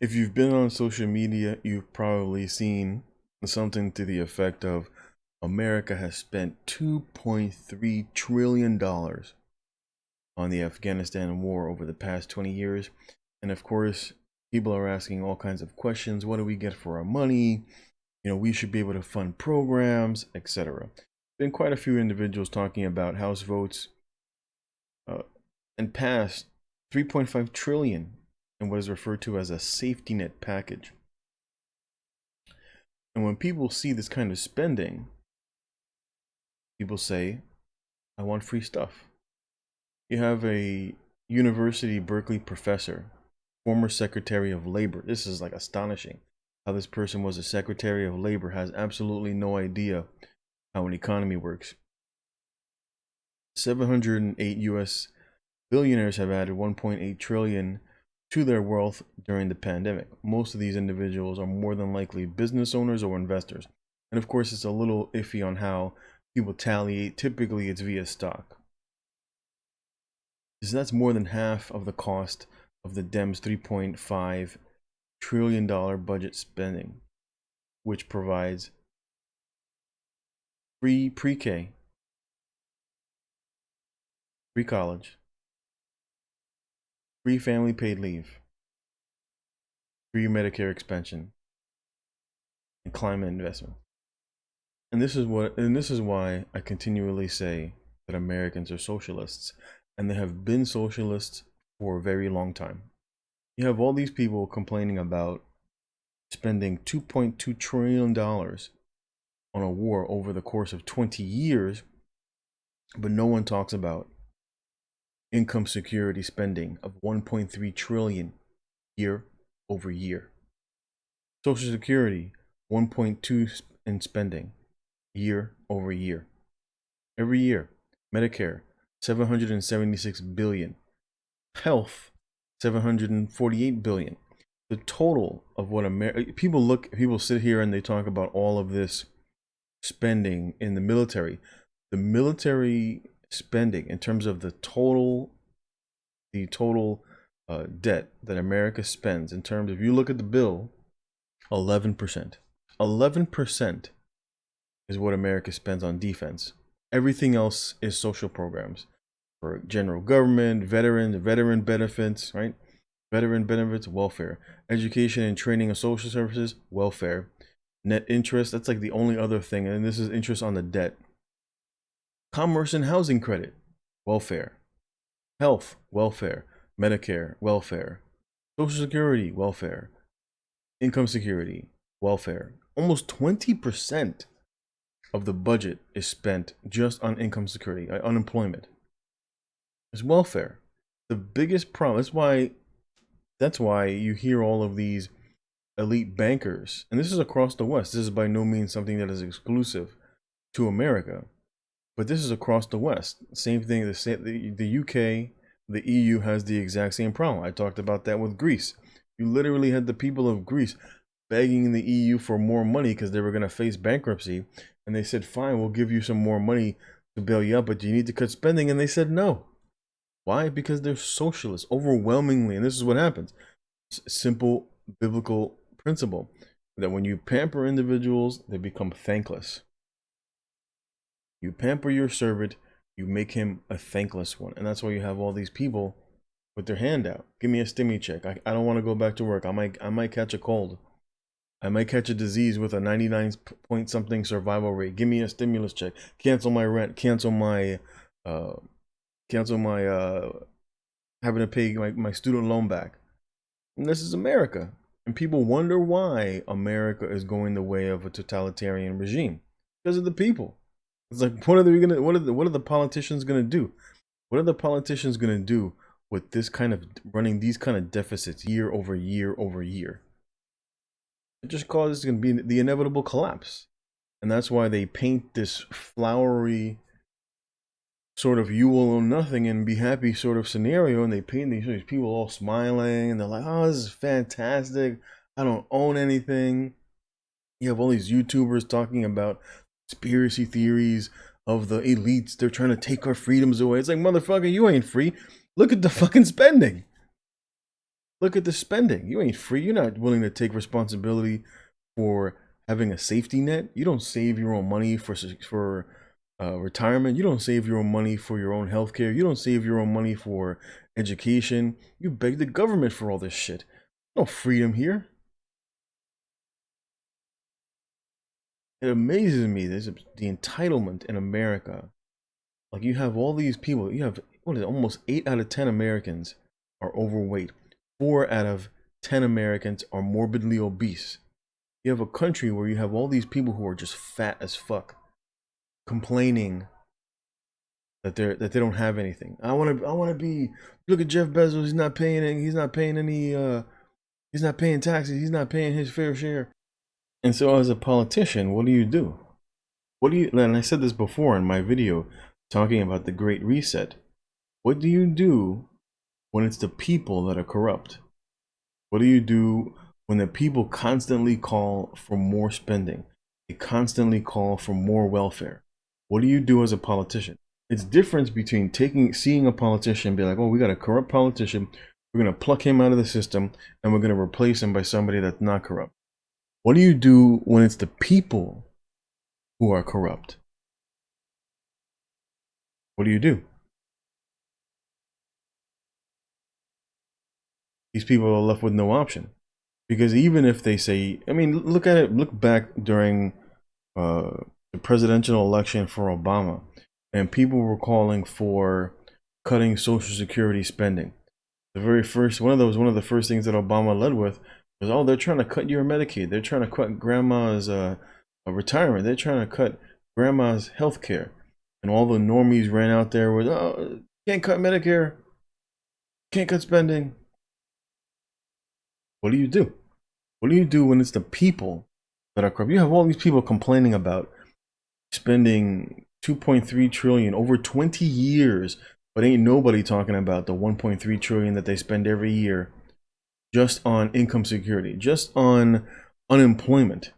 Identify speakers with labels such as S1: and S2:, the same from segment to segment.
S1: If you've been on social media, you've probably seen something to the effect of America has spent $2.3 trillion on the Afghanistan war over the past 20 years. And of course, people are asking all kinds of questions. What do we get for our money? We should be able to fund programs, etc. Been quite a few individuals talking about House votes uh, and passed 3.5 trillion in what is referred to as a safety net package. And when people see this kind of spending, people say, I want free stuff. You have a University Berkeley professor, former Secretary of Labor. This is like astonishing how this person was a Secretary of Labor, has absolutely no idea how an economy works. 708 US billionaires have added 1.8 trillion to their wealth during the pandemic. Most of these individuals are more than likely business owners or investors. And of course, it's a little iffy on how people tally. Typically, it's via stock. So that's more than half of the cost of the Dems' $3.5 trillion budget spending, which provides free pre-K, free college, free family paid leave, free Medicare expansion, and climate investment. And this is why I continually say that Americans are socialists, and they have been socialists for a very long time. You have all these people complaining about spending $2.2 trillion on a war over the course of 20 years, but no one talks about income security spending of 1.3 trillion year over year. Social Security, 1.2 in spending year over year. Every year. Medicare, 776 billion. Health, 748 billion. The total of what people sit here and they talk about all of this spending in the military. The military spending in terms of the total debt that America spends, in terms of, if you look at the bill, 11%. 11% is what America spends on defense. Everything else is social programs for general government, veteran benefits, right? Veteran benefits, welfare, education and training and social services, welfare, net interest. That's like the only other thing. And this is interest on the debt. Commerce and housing credit, welfare, health, welfare, Medicare, welfare, social security, welfare, income security, welfare. Almost 20% of the budget is spent just on income security, unemployment. It's welfare. The biggest problem. That's why you hear all of these elite bankers, and this is across the West. This is by no means something that is exclusive to America, but this is across the West. Same thing. The UK, the EU has the exact same problem. I talked about that with Greece. You literally had the people of Greece begging the EU for more money because they were going to face bankruptcy, and they said, fine, we'll give you some more money to bail you out, but you need to cut spending. And they said no. Why? Because they're socialists overwhelmingly. And this is what happens. Simple biblical principle that when you pamper individuals, they become thankless. You pamper your servant, you make him a thankless one. And that's why you have all these people with their hand out. Give me a stimmy check. I don't want to go back to work. I might catch a cold. I might catch a disease with a 99 point something survival rate. Give me a stimulus check. Cancel my rent. Cancel my having to pay my student loan back. And this is America. And people wonder why America is going the way of a totalitarian regime. Because of the people. It's like, what are the politicians gonna do? What are the politicians gonna do with this kind of running these kind of deficits year over year over year? It just causes going to be the inevitable collapse. And that's why they paint this flowery sort of you will own nothing and be happy sort of scenario, and they paint these people all smiling and they're like, oh, this is fantastic, I don't own anything. You have all these YouTubers talking about conspiracy theories of the elites, they're trying to take our freedoms away. It's like, motherfucker, you ain't free. Look at the fucking spending. Look at the spending. You ain't free. You're not willing to take responsibility for having a safety net. You don't save your own money for retirement. You don't save your own money for your own healthcare. You don't save your own money for education. You beg the government for all this shit. No freedom here. It amazes me. There's the entitlement in America. Like, you have all these people. You have, what is it, almost 8 out of 10 Americans are overweight. 4 out of 10 Americans are morbidly obese. You have a country where you have all these people who are just fat as fuck, complaining that they don't have anything. I want to be. Look at Jeff Bezos. He's not paying any. He's not paying any. He's not paying taxes. He's not paying his fair share. And so, as a politician, what do you do? What do you? And I said this before in my video talking about the Great Reset. What do you do when it's the people that are corrupt? What do you do when the people constantly call for more spending? They constantly call for more welfare. What do you do as a politician? It's difference between seeing a politician and be like, oh, we got a corrupt politician. We're going to pluck him out of the system and we're going to replace him by somebody that's not corrupt. What do you do when it's the people who are corrupt? What do you do? These people are left with no option. Because even if they say, I mean, look at it, look back during the presidential election for Obama, and people were calling for cutting Social Security spending. The very first one of the first things that Obama led with was, oh, they're trying to cut your Medicaid. They're trying to cut grandma's retirement. They're trying to cut grandma's health care. And all the normies ran out there with, oh, can't cut Medicare, can't cut spending. What do you do? What do you do when it's the people that are corrupt? You have all these people complaining about spending 2.3 trillion over 20 years, but ain't nobody talking about the 1.3 trillion that they spend every year just on income security, just on unemployment.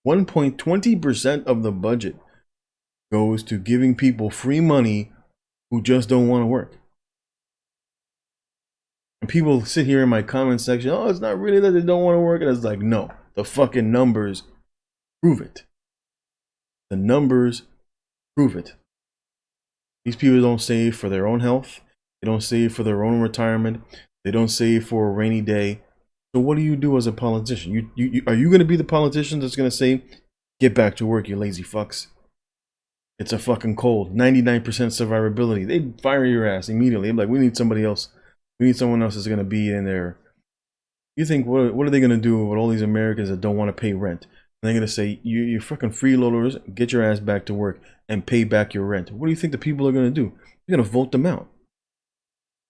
S1: 1.20% of the budget goes to giving people free money who just don't want to work. And people sit here in my comment section, oh, it's not really that they don't want to work. And it's like, no, the fucking numbers prove it. The numbers prove it. These people don't save for their own health. They don't save for their own retirement. They don't save for a rainy day. So what do you do as a politician? Are you going to be the politician that's going to say, get back to work, you lazy fucks? It's a fucking cold. 99% survivability. They'd fire your ass immediately. I'm like, we need somebody else. We need someone else that's going to be in there. You think, what are they going to do with all these Americans that don't want to pay rent? And they're going to say, you fucking freeloaders, get your ass back to work and pay back your rent. What do you think the people are going to do? They're going to vote them out.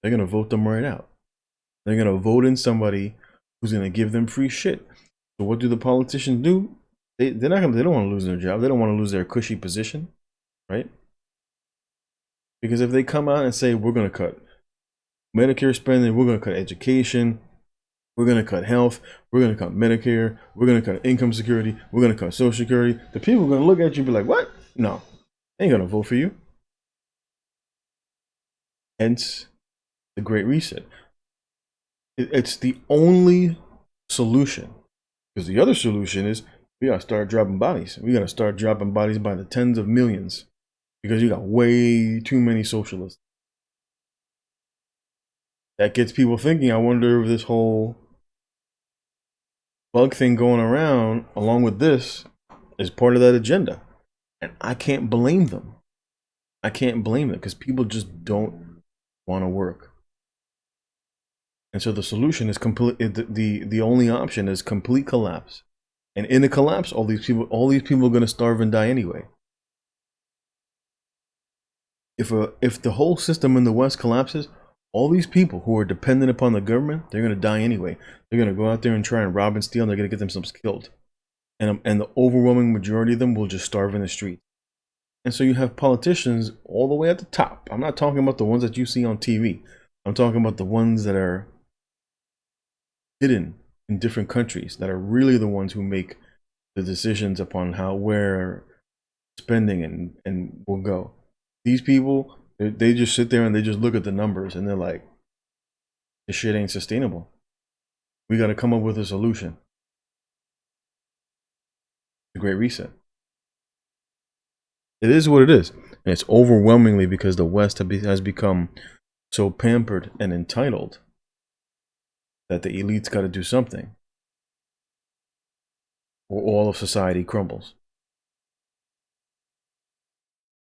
S1: They're going to vote them right out. They're going to vote in somebody who's going to give them free shit. So what do the politicians do? They don't want to lose their job. They don't want to lose their cushy position, right? Because if they come out and say, we're going to cut Medicare spending, we're going to cut education, we're going to cut health, we're going to cut Medicare, we're going to cut income security, we're going to cut Social Security, the people are going to look at you and be like, what? No, they ain't going to vote for you. Hence the Great Reset. It's the only solution. Because the other solution is we got to start dropping bodies. We got to start dropping bodies by the tens of millions. Because you got way too many socialists. That gets people thinking, I wonder if this whole bug thing going around, along with this, is part of that agenda. And I can't blame them. I can't blame them because people just don't want to work. And so the solution is the only option is complete collapse. And in a collapse, all these people are going to starve and die anyway. If the whole system in the West collapses, all these people who are dependent upon the government, they're going to die anyway. They're going to go out there and try and rob and steal, and they're going to get themselves killed. And the overwhelming majority of them will just starve in the street. And so you have politicians all the way at the top. I'm not talking about the ones that you see on TV. I'm talking about the ones that are hidden in different countries, that are really the ones who make the decisions upon where spending and will go. These people, they just sit there and they just look at the numbers and they're like, This shit ain't sustainable. We got to come up with a solution. The Great Reset. It is what it is. And it's overwhelmingly because the West has become so pampered and entitled that the elites got to do something, or all of society crumbles.